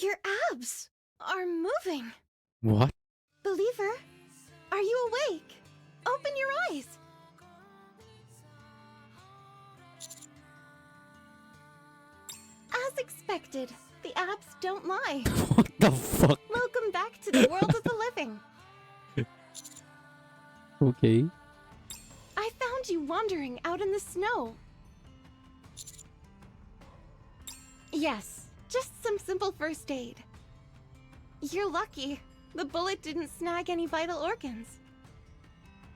Your abs are moving. What? Believer, are you awake? Open your eyes. As expected, the abs don't lie. What the fuck? Welcome back to the world of the living. Okay. I found you wandering out in the snow. Yes, just some simple first aid. You're lucky. The bullet didn't snag any vital organs.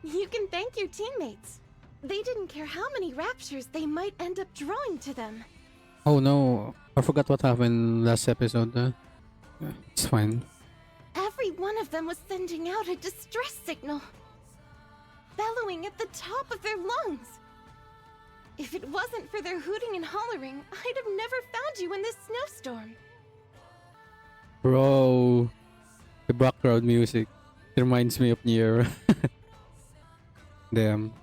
You can thank your teammates. They didn't care how many raptures they might end up drawing to them. Oh no. I forgot what happened last episode. It's fine. Every one of them was sending out a distress signal, bellowing at the top of their lungs. If it wasn't for their hooting and hollering, I'd have never found you in this snowstorm. Bro. The background music. It reminds me of Nier. Damn.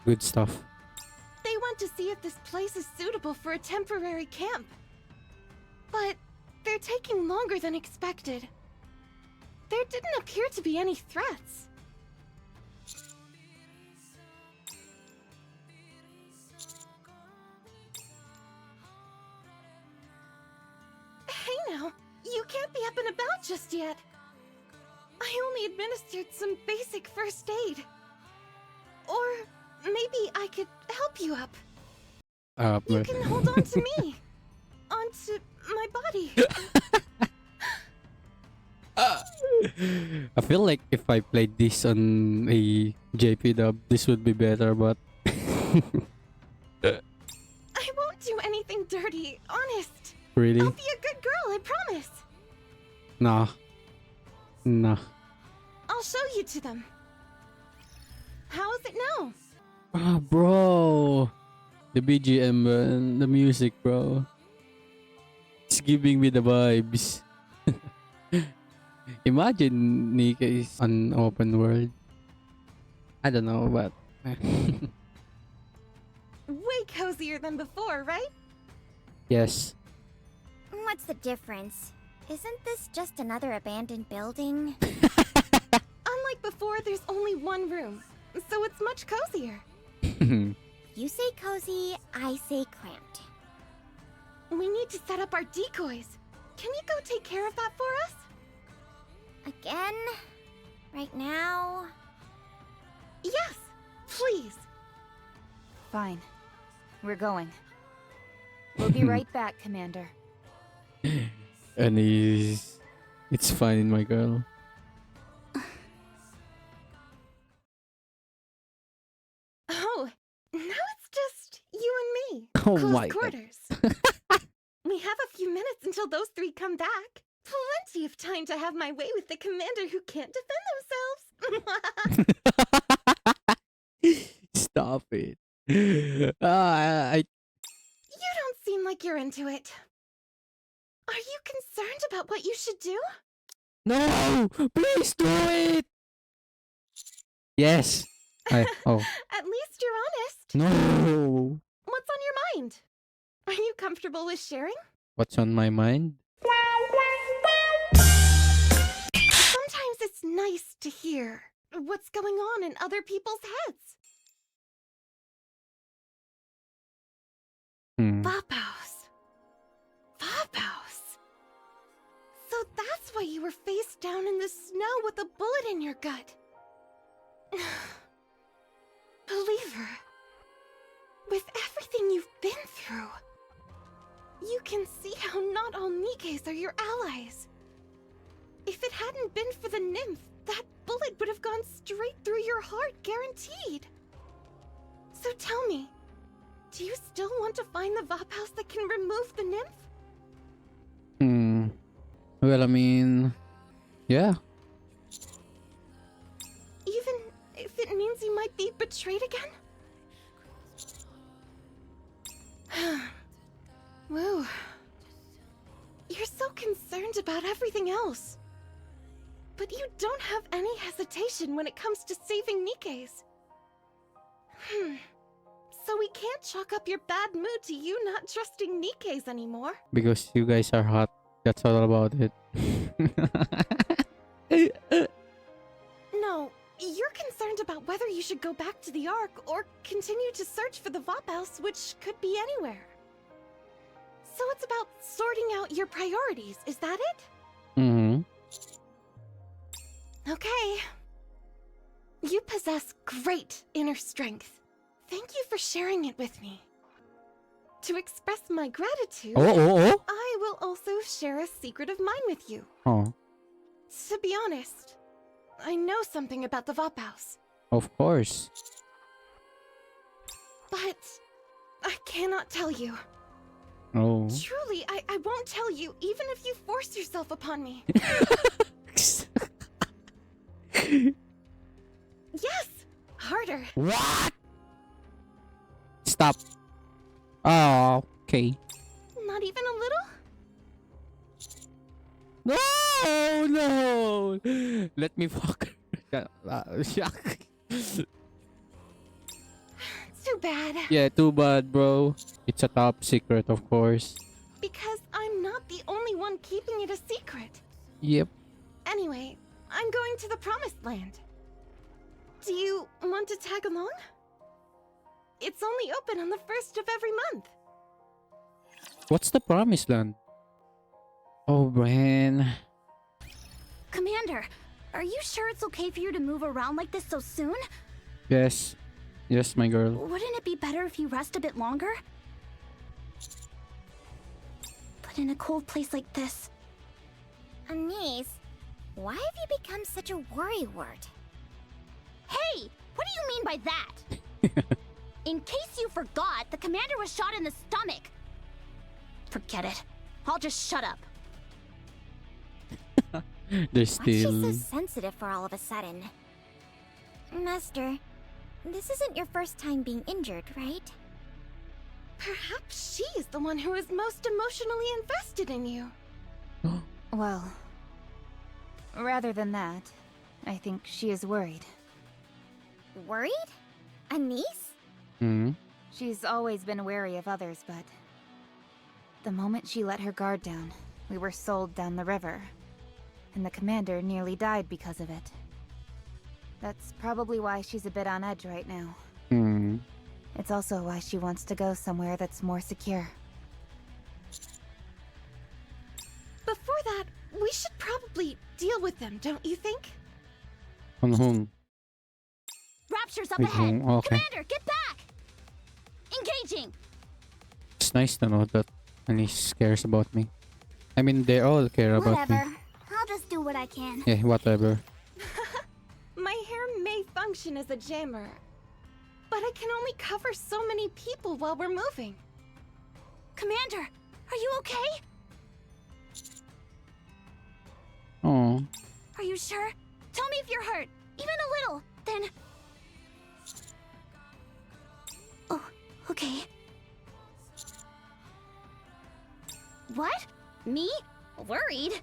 Good stuff. They want to see if this place is suitable for a temporary camp. But they're taking longer than expected. There didn't appear to be any threats. Hey now, you can't be up and about just yet. I only administered some basic first aid. Or maybe I could help you up. You can hold on to me. Onto my body. I feel like if I played this on a JP dub, this would be better, but I won't do anything dirty, honest. really? I'll be a good girl, I promise. Nah. Nah. I'll show you to them. How is it now? Ah, bro. The BGM, and the music, bro. It's giving me the vibes. Imagine Nikke is an open world. I don't know, but Way cozier than before, right? yes. What's the difference? Isn't this just another abandoned building? Unlike before, there's only one room, so it's much cozier. You say cozy, I say cramped. We need to set up our decoys. Can you go take care of that for us? Again? Right now? Yes, please. Fine. We're going. We'll be right back, Commander. And it's fine, my girl. Oh, now it's just you and me. Oh Close my God. quarters. We have a few minutes until those three come back. Plenty of time to have my way with the commander who can't defend themselves. Stop it. I You don't seem like you're into it. Are you concerned about what you should do? No, please do it. Yes. Oh At least you're honest. no. What's on your mind? Are you comfortable with sharing? What's on my mind? Sometimes it's nice to hear what's going on in other people's heads. Vapaus. Vapaus. So that's why you were face down in the snow with a bullet in your gut. Believer, with everything you've been through, you can see how not all Nikkes are your allies. If it hadn't been for the nymph, that bullet would have gone straight through your heart, guaranteed. So tell me, do you still want to find the Vapaus that can remove the nymph? Well, I mean, yeah. Even if it means you might be betrayed again? Woo. You're so concerned about everything else. But you don't have any hesitation when it comes to saving Nikkes. So we can't chalk up your bad mood to you not trusting Nikkes anymore. Because you guys are hot. That's all about it. No, you're concerned about whether you should go back to the Ark or continue to search for the Vapaus, which could be anywhere. So it's about sorting out your priorities, is that it? Mm-hmm. Okay. You possess great inner strength. Thank you for sharing it with me. To express my gratitude, Oh. I will also share a secret of mine with you. Oh, To be honest, I know something about the Vapaus, of course. but I cannot tell you. Oh. Truly, I won't tell you, even if you force yourself upon me. Yes! Harder. What? Stop. Oh, okay. Not even a little? No. Let me fuck. Too bad. Yeah, too bad, bro. It's a top secret, of course. Because I'm not the only one keeping it a secret. Yep. Anyway, I'm going to the Promised Land. Do you want to tag along? It's only open on the 1st of every month. What's the Promised Land? Oh, man. Commander, are you sure it's okay for you to move around like this so soon? Yes. Yes, my girl. Wouldn't it be better if you rest a bit longer? But in a cold place like this... Anise, why have you become such a worrywart? Hey! What do you mean by that? In case you forgot, the commander was shot in the stomach. Forget it. I'll just shut up. They're Why's she still... so sensitive for all of a sudden? Master, this isn't your first time being injured, right? Perhaps she is the one who is most emotionally invested in you. Well, rather than that, I think she is worried. Worried? Anise? Hmm? She's always been wary of others, but the moment she let her guard down, we were sold down the river, and the commander nearly died because of it. That's probably why she's a bit on edge right now. Hmm. It's also why she wants to go somewhere that's more secure. Before that, we should probably deal with them, don't you think? On whom? Rapture's up With ahead! whom? Okay. Commander, get back! Engaging! It's nice to know that Anis cares about me. I mean, they all care about me. Whatever. I'll just do what I can. Yeah, whatever. My hair may function as a jammer, but I can only cover so many people while we're moving. Commander, are you okay? Oh. Are you sure? Tell me if you're hurt. Even a little. Then... Oh, okay. What? Me? Worried?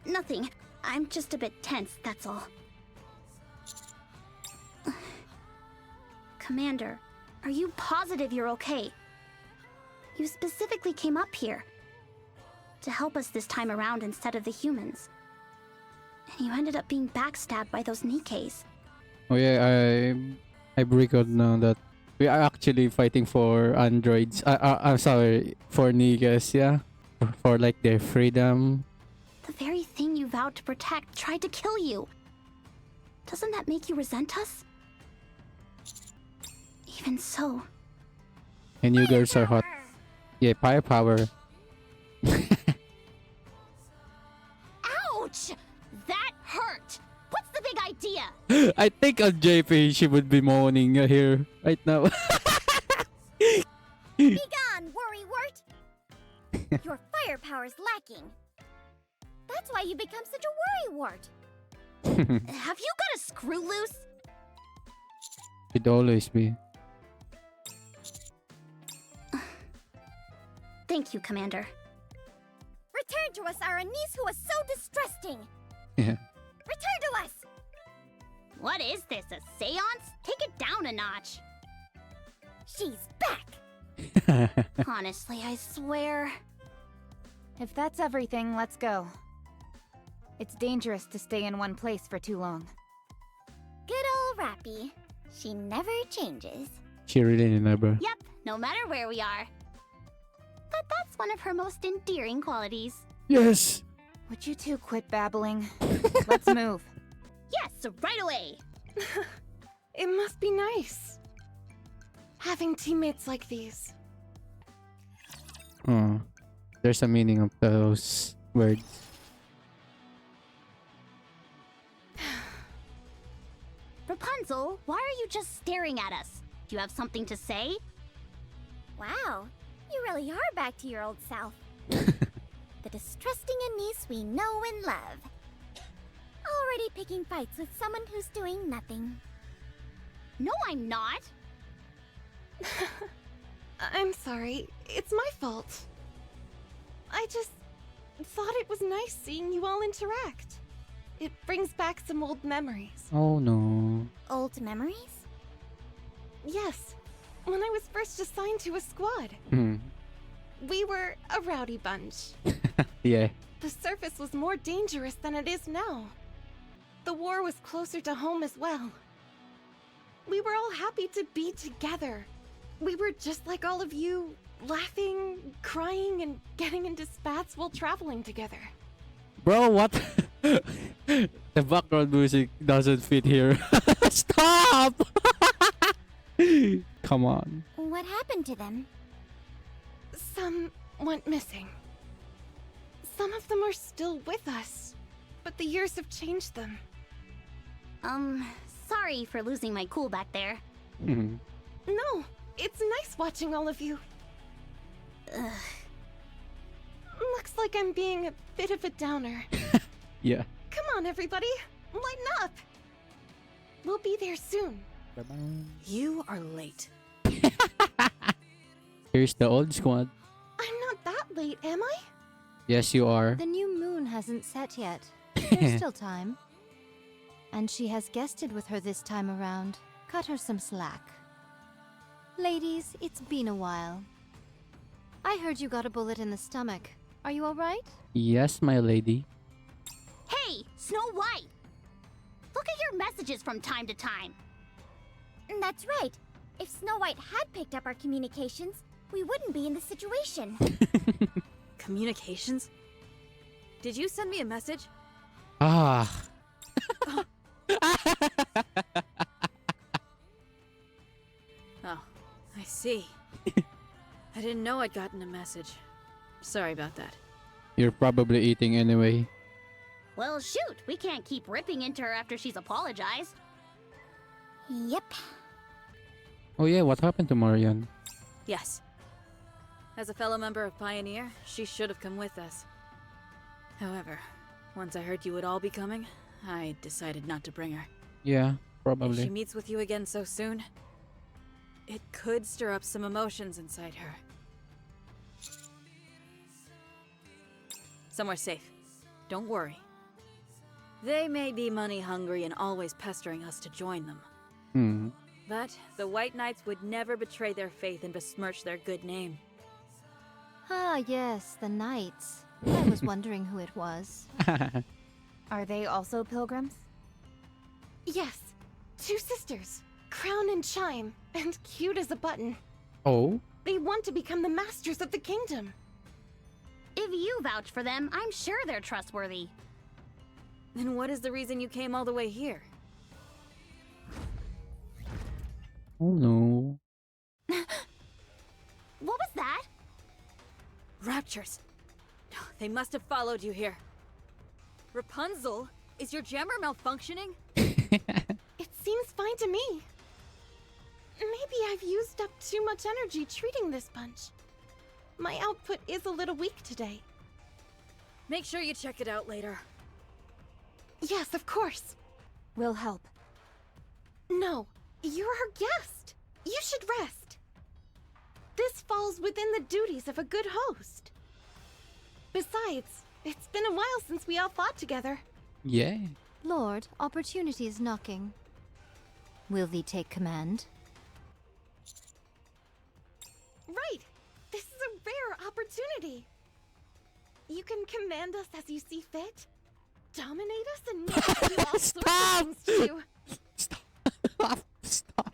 Nothing. I'm just a bit tense, that's all. Commander, are you positive you're okay? You specifically came up here to help us this time around instead of the humans. And you ended up being backstabbed by those Nikkes. Oh yeah, I recalled now that we are actually fighting for androids. I'm sorry, for niggas, yeah? For like their freedom. The very thing you vowed to protect tried to kill you. Doesn't that make you resent us? Even so... And you girls are hot. Yeah, firepower. Ouch! That hurt! What's the big idea? I think on JP she would be moaning here right now. Be gone, worrywart! Your firepower's lacking. That's why you become such a worrywart. Have you got a screw loose? It'd always be. Thank you, Commander. Return to us our niece who was so distressing. Yeah. Return to us! What is this, a seance? Take it down a notch. She's back! Honestly, I swear. If that's everything, let's go. It's dangerous to stay in one place for too long. Good old Rappy. She never changes. She really never. Yep, no matter where we are. But that's one of her most endearing qualities. Yes! Would you two quit babbling? Let's move. Yes, right away. It must be nice. Having teammates like these. Oh. There's a meaning of those words. Rapunzel, why are you just staring at us? Do you have something to say? Wow, you really are back to your old self. The distrusting Anise we know and love. Already picking fights with someone who's doing nothing. No, I'm not. I'm sorry. It's my fault. I just thought it was nice seeing you all interact. It brings back some old memories. Oh no. Old memories? Yes, when I was first assigned to a squad. Hmm. We were a rowdy bunch. Yeah. The surface was more dangerous than it is now. The war was closer to home as well. We were all happy to be together. We were just like all of you, laughing, crying, and getting into spats while traveling together. Bro, what? The background music doesn't fit here. Stop! Come on. What happened to them? Some went missing. Some of them are still with us, but the years have changed them. Sorry for losing my cool back there. Mhm. No, it's nice watching all of you. Ugh. Looks like I'm being a bit of a downer. Yeah. Come on, everybody, lighten up. We'll be there soon. You are late. Here's the old squad. I'm not that late, am I? Yes, you are. The new moon hasn't set yet. There's still time. And she has guested with her this time around. Cut her some slack. Ladies, it's been a while. I heard you got a bullet in the stomach. Are you alright? Yes, my lady. Hey, Snow White! Look at your messages from time to time. That's right. If Snow White had picked up our communications, we wouldn't be in this situation. Communications? Did you send me a message? Ah. Oh, I see. I didn't know I'd gotten a message. Sorry about that. You're probably eating anyway. Well, shoot, we can't keep ripping into her after she's apologized. Yep. Oh yeah, what happened to Marion? Yes. As a fellow member of Pioneer, she should have come with us. However, once I heard you would all be coming, I decided not to bring her. Yeah, If she probably. meets with you again so soon, it could stir up some emotions inside her. Somewhere safe. Don't worry. They may be money hungry and always pestering us to join them. Hmm. But the White Knights would never betray their faith and besmirch their good name. Ah, yes, the knights. I was wondering who it was. Are they also pilgrims? Yes, 2 sisters, Crown and Chime, and cute as a button. Oh? They want to become the masters of the kingdom. If you vouch for them, I'm sure they're trustworthy. Then what is the reason you came all the way here? Oh no. What was that? Raptures! They must have followed you here. Rapunzel? Is your jammer malfunctioning? It seems fine to me. Maybe I've used up too much energy treating this bunch. My output is a little weak today. Make sure you check it out later. Yes, of course. We'll help. No, you're our guest. You should rest. This falls within the duties of a good host. Besides, it's been a while since we all fought together. Yeah. Lord, opportunity is knocking. Will thee take command? Right. This is a rare opportunity. You can command us as you see fit, dominate us, and make us do all sorts of things to you. Stop. Stop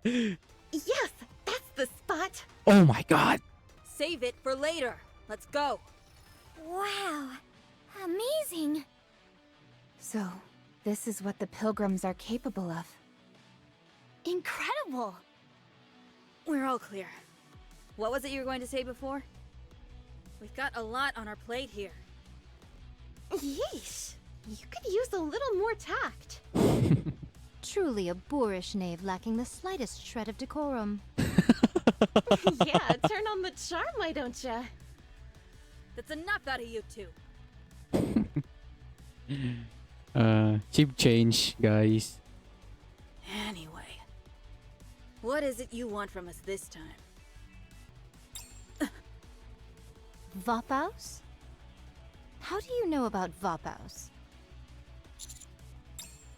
it. Yes, that's the spot. Oh my god. Save it for later. Let's go. Wow. Amazing. So, this is what the pilgrims are capable of. Incredible. We're all clear. What was it you were going to say before? We've got a lot on our plate here. Yeesh. You could use a little more tact. Truly a boorish knave lacking the slightest shred of decorum. Yeah, turn on the charm, why don't ya? That's enough out of you two. Cheap change, guys. Anyway, what is it you want from us this time? Vapaus? How do you know about Vapaus?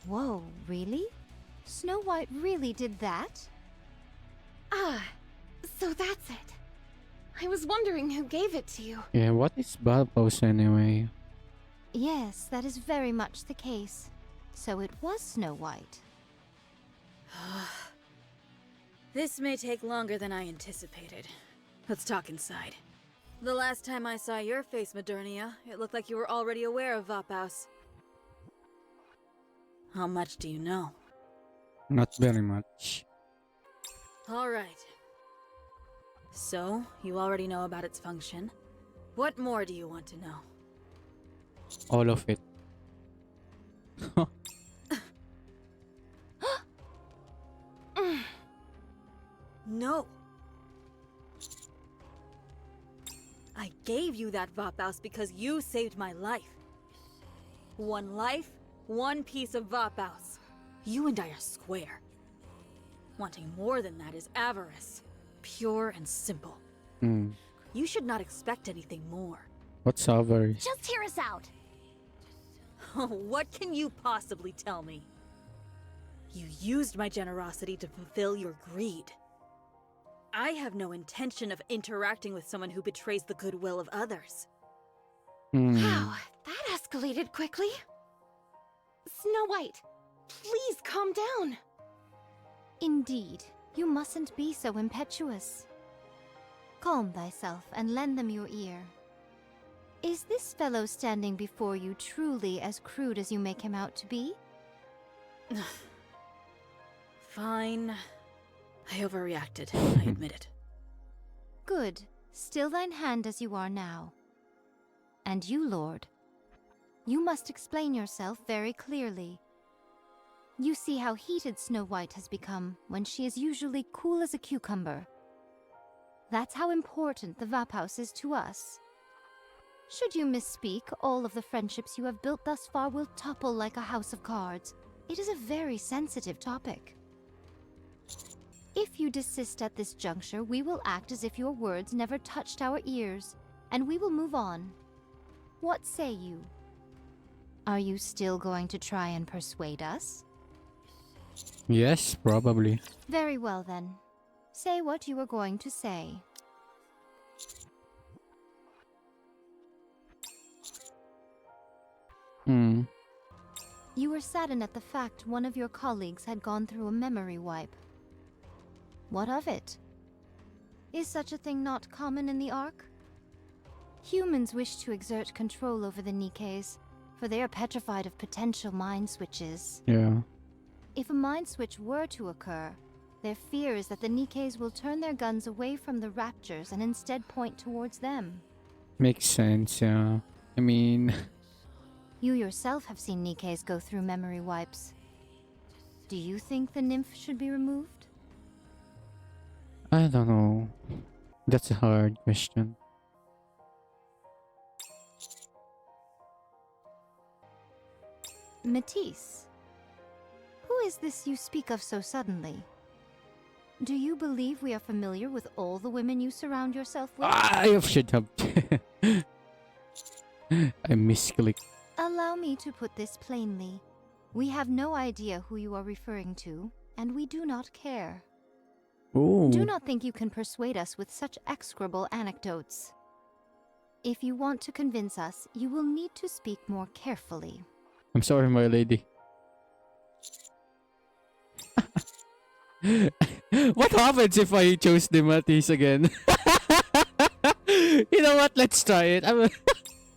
Whoa, really? Snow White really did that? Ah, so that's it. I was wondering who gave it to you. Yeah, what is Vapaus anyway? Yes, that is very much the case. So it was Snow White. This may take longer than I anticipated. Let's talk inside. The last time I saw your face, Modernia, it looked like you were already aware of Vapaus. How much do you know? Not very much. Alright. So, you already know about its function. What more do you want to know? All of it. No! I gave you that Vapaus because you saved my life. One life, one piece of Vapaus. You and I are square. Wanting more than that is avarice. Pure and simple. You should not expect anything more. What's avarice? Just hear us out. What can you possibly tell me? You used my generosity to fulfill your greed. I have no intention of interacting with someone who betrays the goodwill of others. Wow, that escalated quickly. Snow White, please calm down. Indeed, you mustn't be so impetuous. Calm thyself and lend them your ear. Is this fellow standing before you truly as crude as you make him out to be? Fine. I overreacted, I admit it. Good. Still thine hand as you are now. And you, Lord. You must explain yourself very clearly. You see how heated Snow White has become when she is usually cool as a cucumber. That's how important the Vapaus is to us. Should you misspeak, all of the friendships you have built thus far will topple like a house of cards. It is a very sensitive topic. If you desist at this juncture, we will act as if your words never touched our ears, and we will move on. What say you? Are you still going to try and persuade us? Yes, probably. Very well then. Say what you are going to say. You were saddened at the fact one of your colleagues had gone through a memory wipe. What of it? Is such a thing not common in the Ark? Humans wish to exert control over the Nikkes, for they are petrified of potential mind switches. Yeah. If a mind switch were to occur, their fear is that the Nikkes will turn their guns away from the Raptures and instead point towards them. Makes sense, yeah. I mean... You yourself have seen Nikkes go through memory wipes. Do you think the nymph should be removed? I don't know. That's a hard question. Matisse, who is this you speak of so suddenly? Do you believe we are familiar with all the women you surround yourself with? I should have... I misclicked. Allow me to put this plainly. We have no idea who you are referring to, and we do not care. Oh. Do not think you can persuade us with such execrable anecdotes. If you want to convince us, you will need to speak more carefully. I'm sorry, my lady. What happens if I chose the Matisse again? You know what? Let's try it.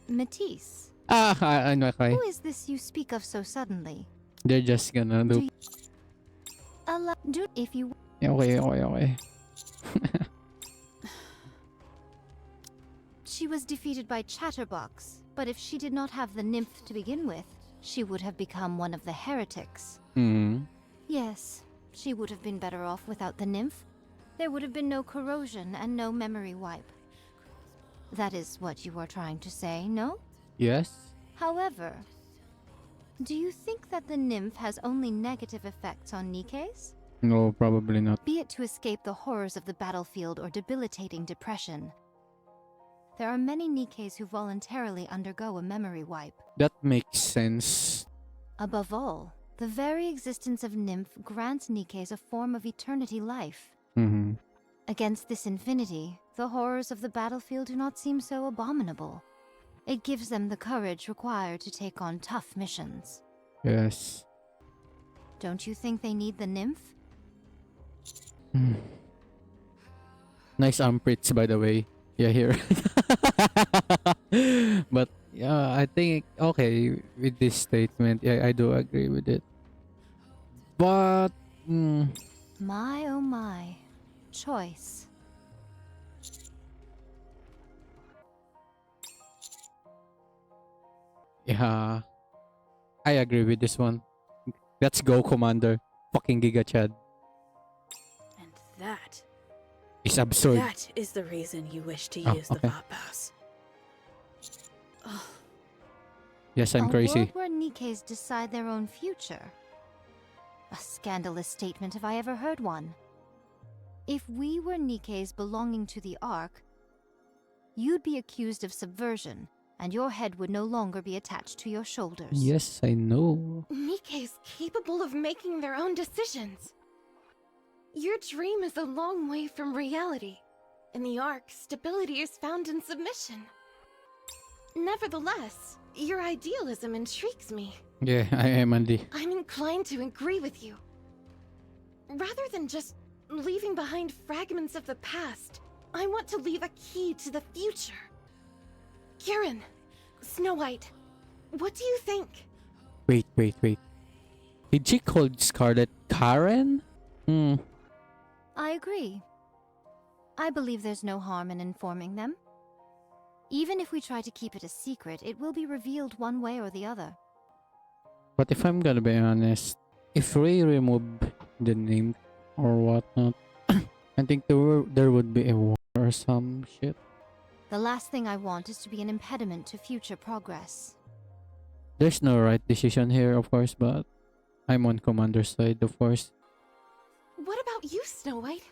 Matisse, I know. Okay. who is this you speak of so suddenly? They're just gonna do. If you Yeah, okay. She was defeated by Chatterbox, but if she did not have the nymph to begin with, she would have become one of the heretics. Hmm. Yes, she would have been better off without the nymph. There would have been no corrosion and no memory wipe. That is what you are trying to say, no? Yes. However, do you think that the nymph has only negative effects on Nikke's? No, probably not. Be it to escape the horrors of the battlefield or debilitating depression. There are many Nikkes who voluntarily undergo a memory wipe. That makes sense. Above all, the very existence of nymph grants Nikkes a form of eternity life. Mm-hmm. Against this infinity, the horrors of the battlefield do not seem so abominable. It gives them the courage required to take on tough missions. Yes. Don't you think they need the nymph? Nice armpits, by the way. Yeah, here. But yeah, I think okay with this statement. Yeah, I do agree with it. But My oh my. Choice. yeah, I agree with this one. Let's go, Commander. Fucking Giga Chad. And that It's absurd. That is the reason you wish to Oh, use okay. the Vapaus. Yes, I'm a crazy. world where Nikkes decide their own future. A scandalous statement if I ever heard one. If we were Nikkes belonging to the Ark, you'd be accused of subversion, and your head would no longer be attached to your shoulders. Yes, I know. Nikke's capable of making their own decisions. Your dream is a long way from reality. In the Ark, stability is found in submission. Nevertheless, your idealism intrigues me. Yeah, I am Andy. I'm inclined to agree with you. Rather than just leaving behind fragments of the past, I want to leave a key to the future. Kieran, Snow White, what do you think? Wait. Did she call Scarlet Karen? I agree. I believe there's no harm in informing them. Even if we try to keep it a secret, it will be revealed one way or the other. But if I'm gonna be honest, if Ray removed the name or whatnot, I think there would be a war or some shit. The last thing I want is to be an impediment to future progress. There's no right decision here, of course, but I'm on Commander's side, of course. What about you, Snow White?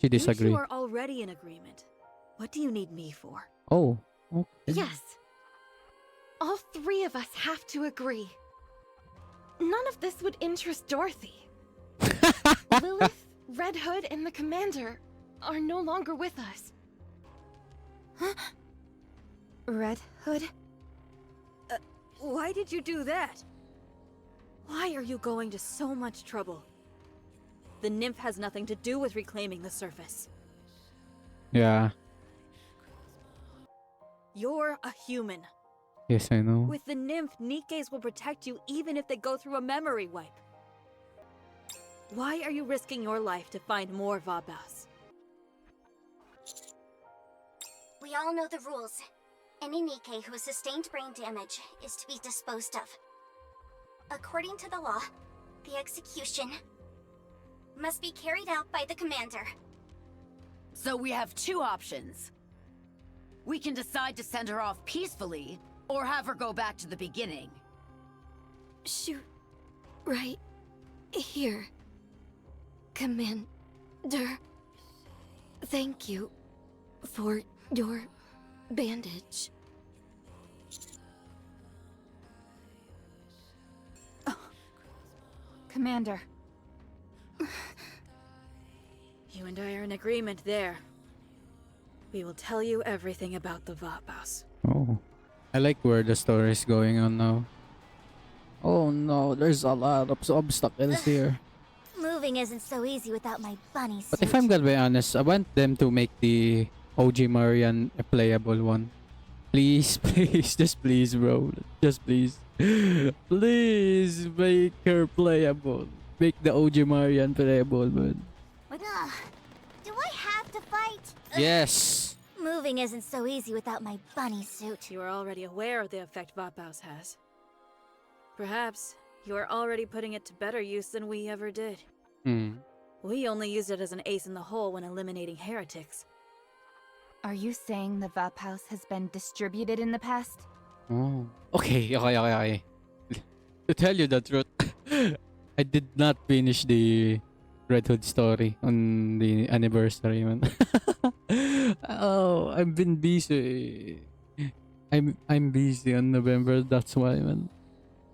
She You disagree. two are already in agreement. What do you need me for? Oh, okay. Yes. All three of us have to agree. None of this would interest Dorothy. Lilith, Red Hood, and the Commander are no longer with us. Huh? Red Hood? Why did you do that? Why are you going to so much trouble? The nymph has nothing to do with reclaiming the surface. Yeah. You're a human. Yes, I know. With the nymph, Nikkes will protect you even if they go through a memory wipe. Why are you risking your life to find more Vapaus? We all know the rules. Any Nikke who has sustained brain damage is to be disposed of. According to the law, the execution must be carried out by the commander. So we have two options. We can decide to send her off peacefully, or have her go back to the beginning. Shoot. Right here. Commander. Thank you for your bandage. Commander. You and I are in agreement there. We will tell you everything about the Vapaus. Oh. I like where the story is going on now. Oh no, there's a lot of obstacles here. Moving isn't so easy without my bunny suit. But if I'm gonna be honest, I want them to make the OG Marian a playable one. Please, please, just please, bro. Just please. Please make her playable. Make the OG Marian playable, man. Ugh. Do I have to fight? Yes. Moving isn't so easy without my bunny suit. You are already aware of the effect Vapaus has. Perhaps you are already putting it to better use than we ever did. We only used it as an ace in the hole when eliminating heretics. Are you saying the Vapaus has been distributed in the past? Oh. Okay. To tell you the truth, I did not finish the Red Hood story on the anniversary, man. Oh, I've been busy. I'm busy on November, that's why, man.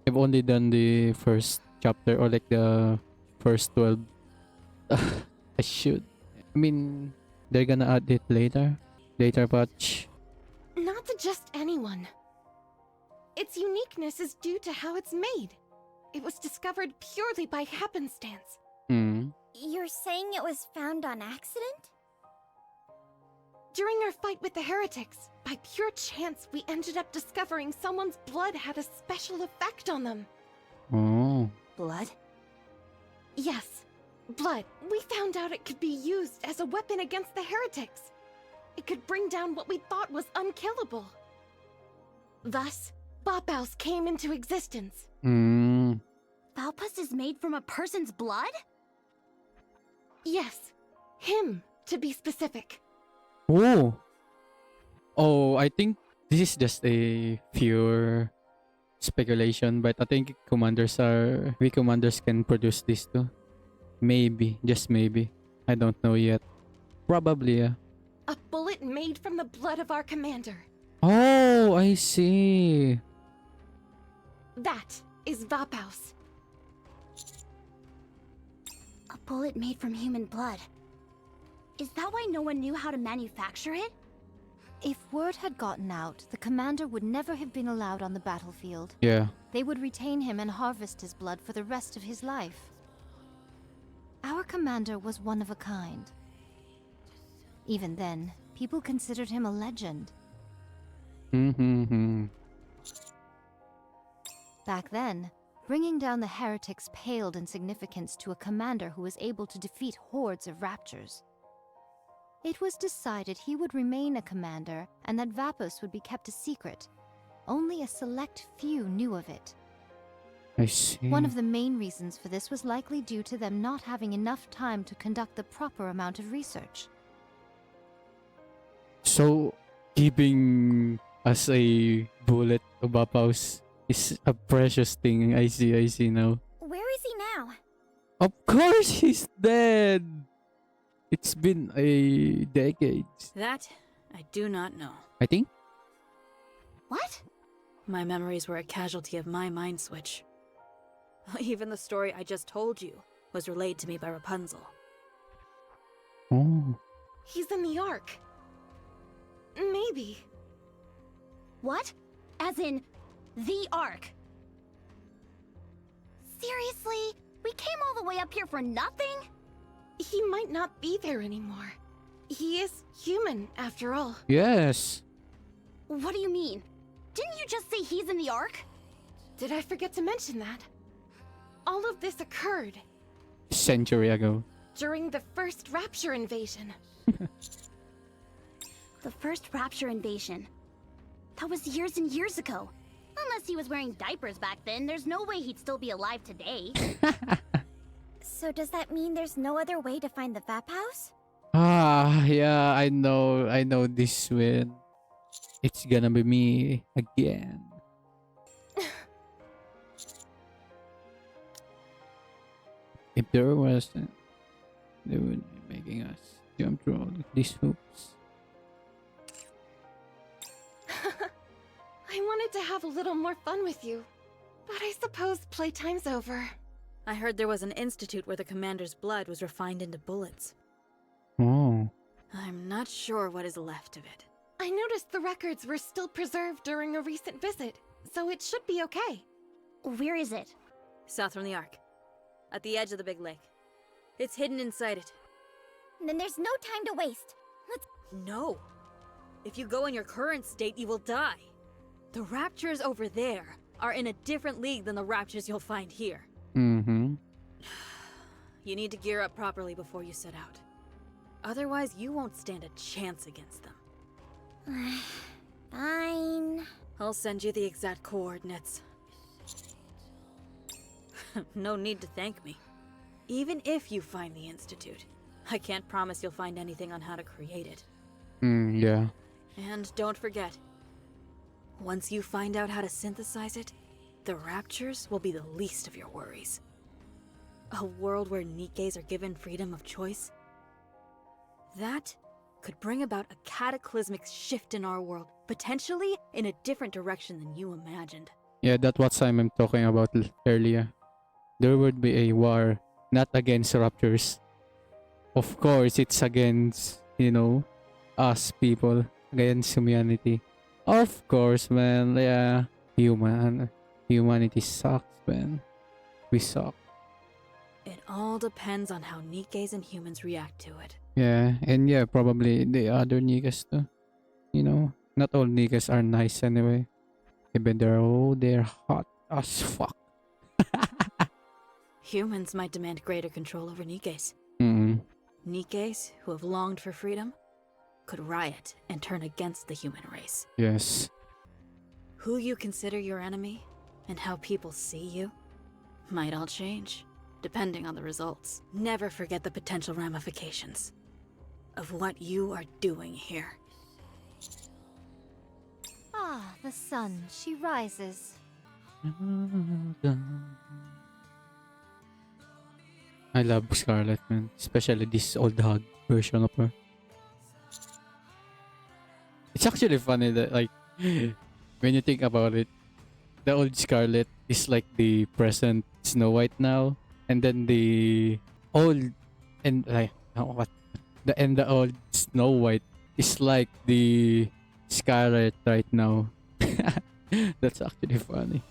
I've only done the first chapter or like the first 12. I should. I mean, they're gonna add it later. Later patch. Not to just anyone. Its uniqueness is due to how it's made. It was discovered purely by happenstance. You're saying it was found on accident? During our fight with the heretics, by pure chance, we ended up discovering someone's blood had a special effect on them. Oh. Blood? Yes, blood. We found out it could be used as a weapon against the heretics. It could bring down what we thought was unkillable. Thus, Vapaus came into existence. Vapaus is made from a person's blood? Yes, him, to be specific. Oh. Oh, I think this is just a pure speculation, but I think we commanders can produce this too. Maybe, just maybe. I don't know yet. Probably, yeah. A bullet made from the blood of our commander. Oh, I see. That is Vapaus. A bullet made from human blood. Is that why no one knew how to manufacture it? If word had gotten out, the commander would never have been allowed on the battlefield. Yeah. They would retain him and harvest his blood for the rest of his life. Our commander was one of a kind. Even then, people considered him a legend. Back then, bringing down the heretics paled in significance to a commander who was able to defeat hordes of Raptures. It was decided he would remain a commander and that Vapaus would be kept a secret. Only a select few knew of it. I see. One of the main reasons for this was likely due to them not having enough time to conduct the proper amount of research. So, keeping as a bullet of Vapaus is a precious thing. I see now. Where is he now? Of course he's dead. It's been a decade. That, I do not know. I think. What? My memories were a casualty of my mind switch. Even the story I just told you was relayed to me by Rapunzel. Oh. He's in the Ark. Maybe. What? As in, the Ark? Seriously? We came all the way up here for nothing? He might not be there anymore. He is human, after all. Yes. What do you mean? Didn't you just say he's in the Ark? Did I forget to mention that? All of this occurred Century ago. during the first Rapture invasion. The first Rapture invasion. That was years and years ago. Unless he was wearing diapers back then, there's no way he'd still be alive today. So does that mean there's no other way to find the Vapaus? Yeah, I know this one. It's gonna be me again. If there wasn't, they would be making us jump through all of these hoops. I wanted to have a little more fun with you, but I suppose playtime's over. I heard there was an institute where the commander's blood was refined into bullets. Oh. I'm not sure what is left of it. I noticed the records were still preserved during a recent visit, so it should be okay. Where is it? South from the Ark. At the edge of the big lake. It's hidden inside it. Then there's no time to waste. Let's... No. If you go in your current state, you will die. The Raptures over there are in a different league than the Raptures you'll find here. Mm-hmm. You need to gear up properly before you set out. Otherwise, you won't stand a chance against them. Fine. I'll send you the exact coordinates. No need to thank me. Even if you find the Institute, I can't promise you'll find anything on how to create it. Yeah. And don't forget, once you find out how to synthesize it, the Raptures will be the least of your worries. A world where Nikkes are given freedom of choice? That could bring about a cataclysmic shift in our world, potentially in a different direction than you imagined. Yeah, that's what Simon talking about earlier. There would be a war, not against Raptors. Of course, it's against, us people, against humanity. Of course, man. Yeah, humanity sucks, man. We suck. It all depends on how Nikkes and humans react to it. Yeah, and yeah, probably the other niggas too. Not all niggas are nice anyway. Even they're hot as fuck. Humans might demand greater control over Nikkes. Mm. Nikkes, who have longed for freedom, could riot and turn against the human race. Yes. Who you consider your enemy, and how people see you, might all change, depending on the results. Never forget the potential ramifications of what you are doing here. Ah, the sun. She rises. I love Scarlet, man. Especially this old hog version of her. It's actually funny that, like, when you think about it, the old Scarlet is like the present Snow White now, and then the old and like the old Snow White is like the Scarlet right now. That's actually funny.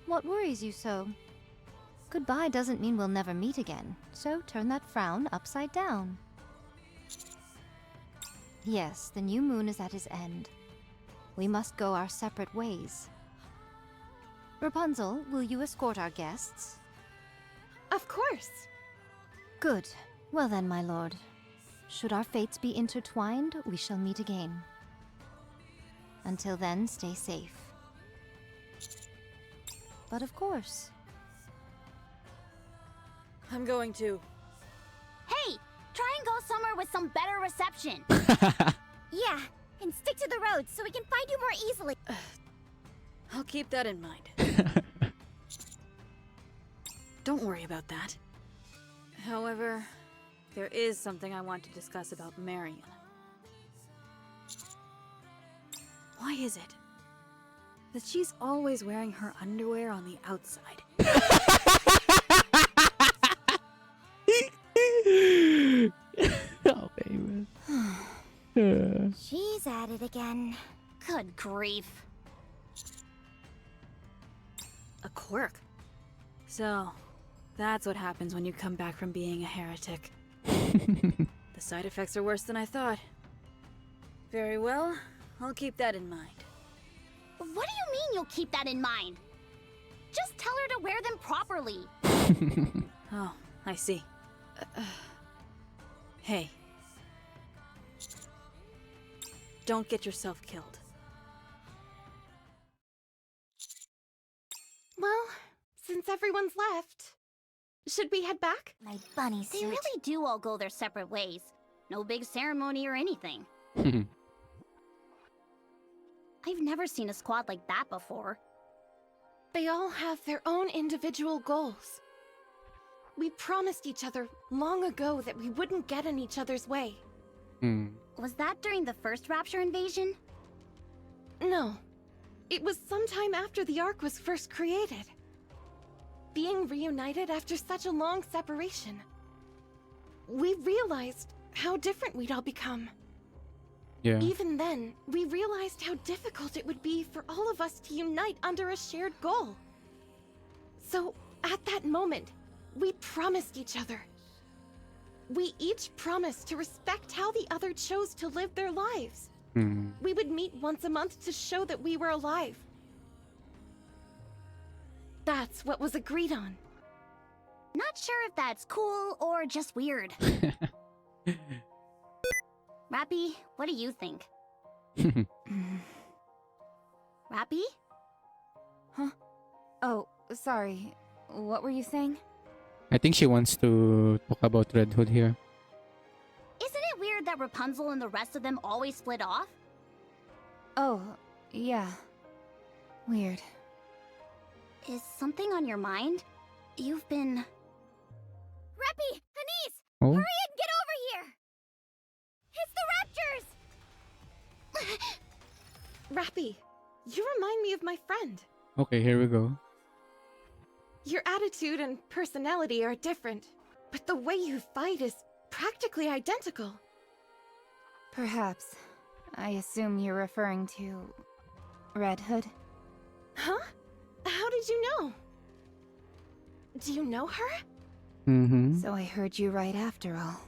What worries you so? Goodbye doesn't mean we'll never meet again, so turn that frown upside down. Yes, the new moon is at its end. We must go our separate ways. Rapunzel, will you escort our guests? Of course. Good. Well then, my lord. Should our fates be intertwined, we shall meet again. Until then, stay safe. But of course. I'm going to. Hey! Try and go somewhere with some better reception. Yeah, and stick to the road so we can find you more easily. I'll keep that in mind. Don't worry about that. However, there is something I want to discuss about Marion. Why is it that she's always wearing her underwear on the outside? Okay, man. She's at it again. Good grief. A quirk. So, that's what happens when you come back from being a heretic. The side effects are worse than I thought. Very well, I'll keep that in mind. What do you mean you'll keep that in mind? Just tell her to wear them properly. Oh, I see. Hey. Don't get yourself killed. Well, since everyone's left, should we head back? My bunny suit. They really do all go their separate ways. No big ceremony or anything. I've never seen a squad like that before. They all have their own individual goals. We promised each other long ago that we wouldn't get in each other's way. Was that during the first Rapture invasion? No. It was sometime after the Ark was first created. Being reunited after such a long separation. we realized how different we'd all become. Yeah. Even then, we realized how difficult it would be for all of us to unite under a shared goal. So, at that moment, we promised each other. We each promised to respect how the other chose to live their lives. Hmm. We would meet once a month to show that we were alive. That's what was agreed on. Not sure if that's cool or just weird. Rappy, what do you think? Rappy? Huh? Oh, sorry. What were you saying? I think she wants to talk about Red Hood here. Isn't it weird that Rapunzel and the rest of them always split off? Oh, yeah. Weird. Is something on your mind? You've been... Rappy! Anise! Oh. Hurry and get over here! It's the Raptures! Rappy, you remind me of my friend. Okay, here we go. Your attitude and personality are different, but the way you fight is practically identical. Perhaps. I assume you're referring to Red Hood? Huh? How did you know? Do you know her? Mm-hmm. So I heard you right after all.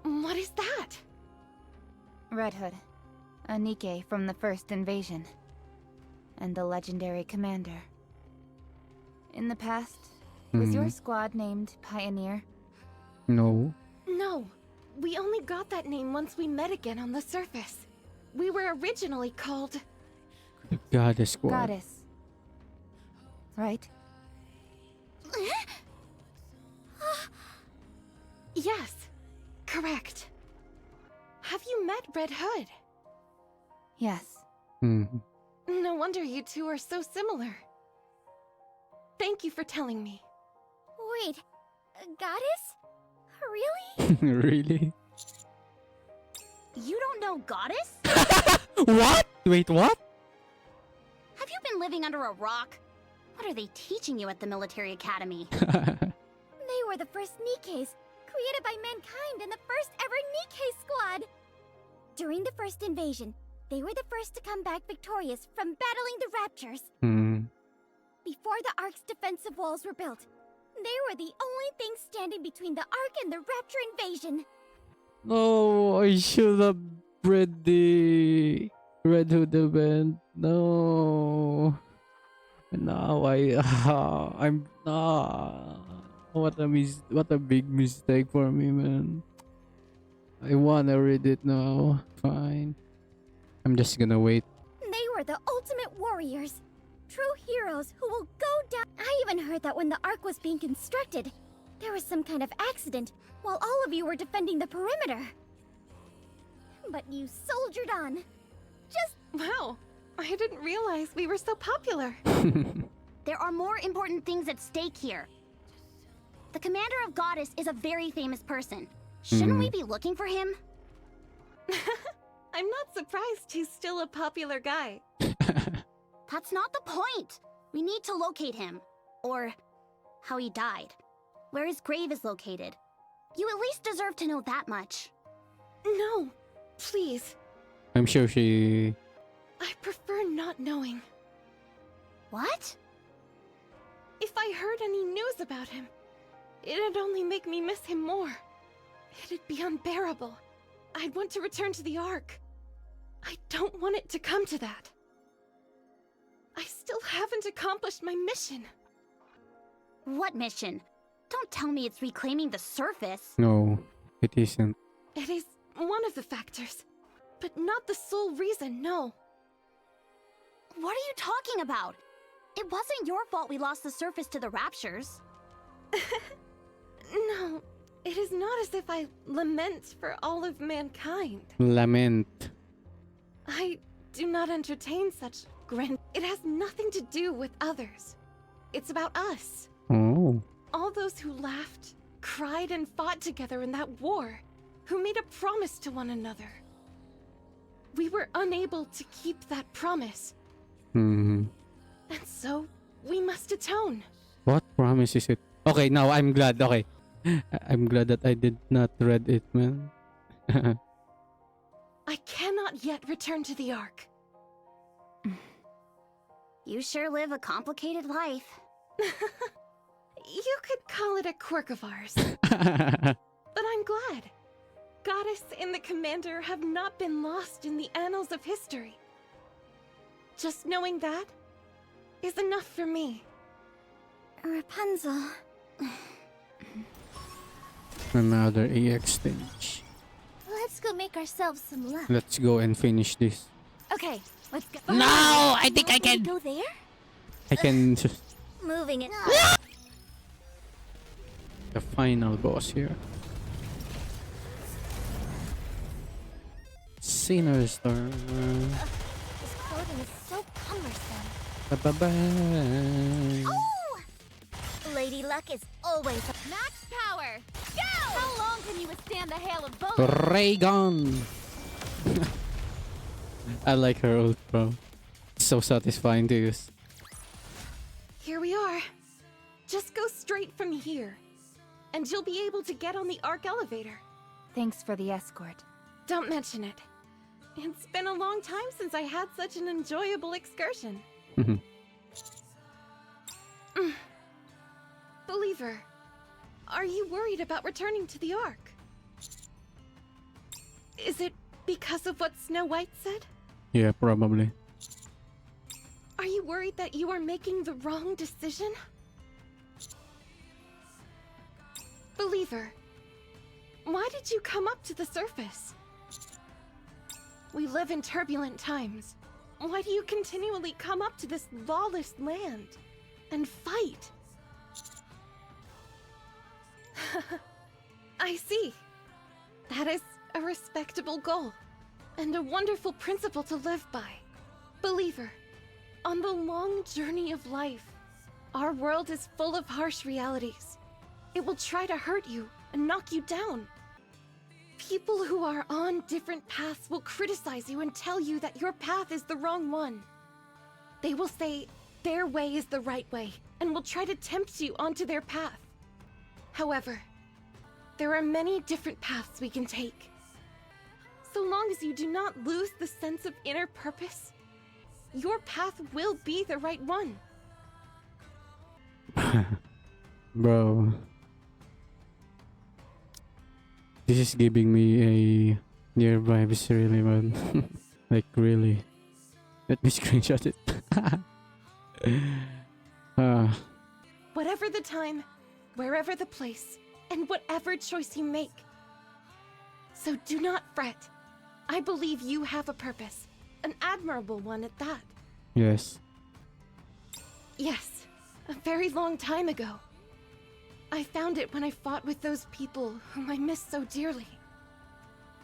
What is that? Red Hood. A Nikke from the first invasion. And the legendary commander. In the past, was your squad named Pioneer? No. No, we only got that name once we met again on the surface. We were originally called... The Goddess Squad. Goddess. Right? Yes, correct. Have you met Red Hood? Yes. Mm-hmm. No wonder you two are so similar. Thank you for telling me. Wait, Goddess? Really? Really? You don't know Goddess? What? Wait, what? Have you been living under a rock? What are they teaching you at the military academy? They were the first Nikkes, created by mankind and the first ever Nikke squad. During the first invasion, they were the first to come back victorious from battling the Raptures. Hmm. Before the Ark's defensive walls were built, they were the only thing standing between the Ark and the Rapture invasion. No, I should have read the Red Hood event. No. Now I'm what a big mistake for me, man. I wanna read it now. Fine. I'm just gonna wait. They were the ultimate warriors. True heroes who will go down. I even heard that when the Ark was being constructed, there was some kind of accident while all of you were defending the perimeter. But you soldiered on. Just Wow, I didn't realize we were so popular. There are more important things at stake here. The commander of Goddess is a very famous person. Shouldn't we be looking for him? I'm not surprised he's still a popular guy. That's not the point. We need to locate him. Or how he died. Where his grave is located. You at least deserve to know that much. No, please. I'm sure she... I prefer not knowing. What? If I heard any news about him, it'd only make me miss him more. It'd be unbearable. I'd want to return to the Ark. I don't want it to come to that. I still haven't accomplished my mission. What mission? Don't tell me it's reclaiming the surface. No, it isn't. It is one of the factors, but not the sole reason, no. What are you talking about? It wasn't your fault we lost the surface to the Raptures. No, it is not as if I lament for all of mankind. Lament. I do not entertain such grand... It has nothing to do with others. It's about us. Oh. All those who laughed, cried, and fought together in that war, who made a promise to one another. We were unable to keep that promise, Hmm. and so we must atone. What promise is it? Okay, now I'm glad. Okay. I'm glad that I did not read it, man. I cannot yet return to the Ark. You sure live a complicated life. You could call it a quirk of ours. But I'm glad. Goddess and the Commander have not been lost in the annals of history. Just knowing that is enough for me. Rapunzel. Another EX stage. Let's go make ourselves some lunch. Let's go and finish this. Okay, let's go. No, I think I can. Go there? I can just Moving it. the final boss here. Sinner's turn. This clothing is so cumbersome. Bye-bye. Oh! Lady Luck is always max power. Go! How long can you withstand the hail of bullets? Ray gun. I like her ult, bro. So satisfying to use. Here we are. Just go straight from here, and you'll be able to get on the Ark elevator. Thanks for the escort. Don't mention it. It's been a long time since I had such an enjoyable excursion. Believer, are you worried about returning to the Ark? Is it because of what Snow White said? Yeah, probably. Are you worried that you are making the wrong decision? Believer, why did you come up to the surface? We live in turbulent times. Why do you continually come up to this lawless land and fight? I see. That is a respectable goal and a wonderful principle to live by. Believer, on the long journey of life, our world is full of harsh realities. It will try to hurt you and knock you down. People who are on different paths will criticize you and tell you that your path is the wrong one. They will say their way is the right way and will try to tempt you onto their path. However, there are many different paths we can take. So long as you do not lose the sense of inner purpose, your path will be the right one. Bro. This is giving me a near vibes really, man. Like really. Let me screenshot it. Whatever the time, wherever the place, and whatever choice you make. So do not fret. I believe you have a purpose, an admirable one at that. Yes. Yes, a very long time ago. I found it when I fought with those people whom I miss so dearly.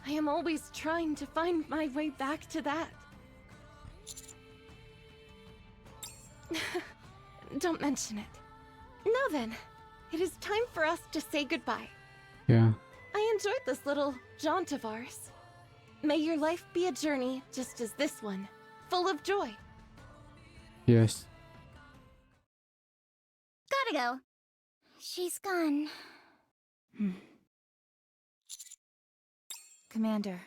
I am always trying to find my way back to that. Don't mention it. Now then, it is time for us to say goodbye. Yeah. I enjoyed this little jaunt of ours. May your life be a journey just as this one, full of joy. Yes. Gotta go. She's gone. Commander,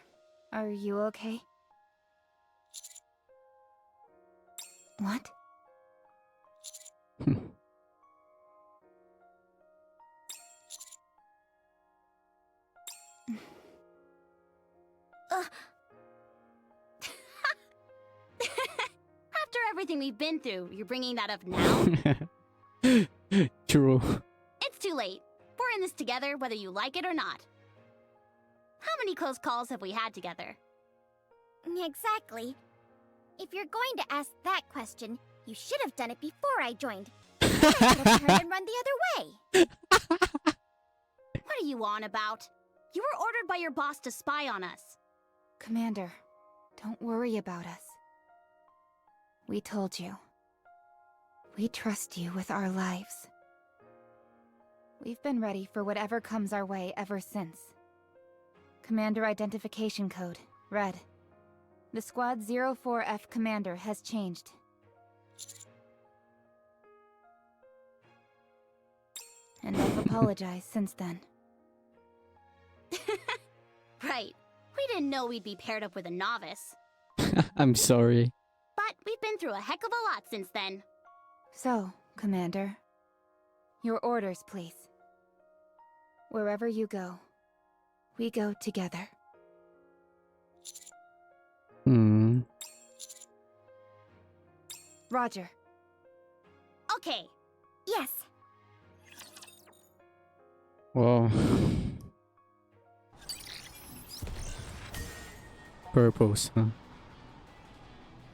are you okay? What? After everything we've been through, you're bringing that up now? True. It's too late. We're in this together, whether you like it or not. How many close calls have we had together? Exactly. If you're going to ask that question, you should have done it before I joined. I could have turned and run the other way. What are you on about? You were ordered by your boss to spy on us. Commander, don't worry about us. We told you. We trust you with our lives. We've been ready for whatever comes our way ever since. Commander identification code, red. The Squad 04F commander has changed. and I've apologized since then. Right. We didn't know we'd be paired up with a novice. I'm sorry. But we've been through a heck of a lot since then. So, Commander, your orders, please. Wherever you go, we go together. Hmm. Roger. Okay. Yes. Wow. Purpose, huh?